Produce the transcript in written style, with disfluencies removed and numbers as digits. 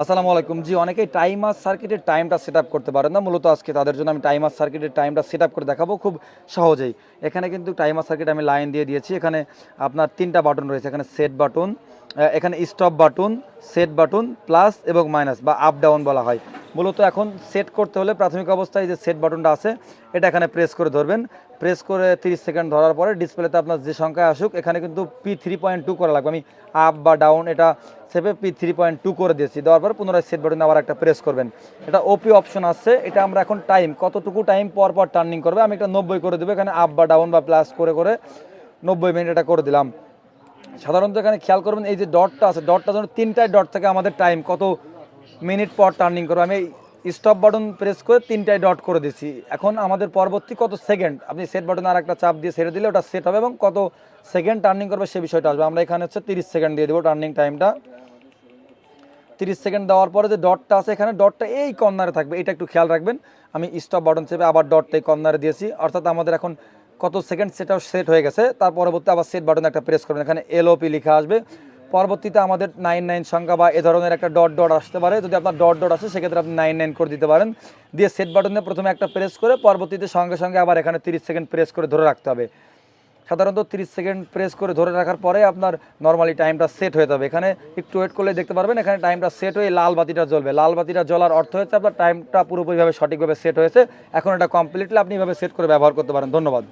আসসালামু আলাইকুম। জি, অনেকেই টাইমার সার্কিটের টাইমটা সেটআপ করতে পারেন না। মূলত আজকে তাদের জন্য আমি টাইমার সার্কিটের টাইমটা সেটআপ করে দেখাবো খুব সহজেই। এখানে কিন্তু টাইমার সার্কিট আমি লাইন দিয়ে দিয়েছি। এখানে আপনার ৩ টা বাটন রয়েছে। এখানে সেট বাটন, এখানে stop button, set button, plus এবং মাইনাস বা আপ ডাউন বলা হয়। মূলত এখন সেট করতে হলে প্রাথমিক অবস্থায় যে সেট বাটনটা আছে এটা এখানে প্রেস করে ধরবেন। প্রেস করে 30 সেকেন্ড ধরার পরে ডিসপ্লেতে আপনার যে সংখ্যায় আসুক এখানে কিন্তু P3.2 করা লাগবে। আমি আপ বা ডাউন এটা সেভে P3.2 করে দিয়েছি। দেওয়ার পর পুনরায় সেট বাটনে আবার একটা প্রেস করবেন। এটা ওপি অপশন আছে। এটা আমরা এখন টাইম কতটুকু টাইম পর পর টার্নিং করবে আমি এটা 90 করে দেবো। এখানে আপ বা ডাউন বা প্লাস করে করে 90 মিনিট এটা করে দিলাম। সাধারণত এখানে খেয়াল করবেন এই যে ডটটা আছে, ডটটা যেন 3টায় ডট থেকে আমাদের টাইম কত মিনিট পর টার্নিং করবে। আমি স্টপ বাটন প্রেস করে 3টায় ডট করে দিচ্ছি। এখন আমাদের পরবর্তী কত সেকেন্ড আপনি সেট বাটনে আর একটা চাপ দিয়ে ছেড়ে দিলে ওটা সেট হবে এবং কত সেকেন্ড টার্নিং করবে সে বিষয়টা আসবে। আমরা এখানে হচ্ছে 30 সেকেন্ড দিয়ে দেবো টার্নিং টাইমটা। 30 সেকেন্ড দেওয়ার পরে যে ডটটা আছে এখানে ডটটা এই কর্নারে থাকবে, এটা একটু খেয়াল রাখবেন। আমি স্টপ বাটন চেপে আবার ডটটা এই কর্নারে দিয়েছি, অর্থাৎ আমাদের এখন কত সেকেন্ড সেটাও সেট হয়ে গেছে। তার পরবর্তী আবার সেট বাটন একটা প্রেস করবেন, এখানে এলওপি লেখা আসবে। পরবর্তীতে আমাদের 99 সংখ্যা বা এ ধরনের একটা ডট ডট আসতে পারে। যদি আপনার ডট ডট আসে সেক্ষেত্রে আপনি 99 করে দিতে পারেন। দিয়ে সেট বাটনে প্রথমে একটা প্রেস করে পরবর্তীতে সঙ্গে সঙ্গে আবার এখানে 30 সেকেন্ড প্রেস করে ধরে রাখতে হবে। সাধারণত 30 সেকেন্ড প্রেস করে ধরে রাখার পরে আপনার নর্মালি টাইমটা সেট হয়ে যাবে। এখানে একটু ওয়েট করলে দেখতে পারবেন এখানে টাইমটা সেট হয়ে লাল বাতিটা জ্বলবে। লাল বাতিটা জ্বলার অর্থ হচ্ছে আপনার টাইমটা পুরোপুরিভাবে সঠিকভাবে সেট হয়েছে। এখন এটা কমপ্লিটলি আপনি এভাবে সেট করে ব্যবহার করতে পারেন। ধন্যবাদ।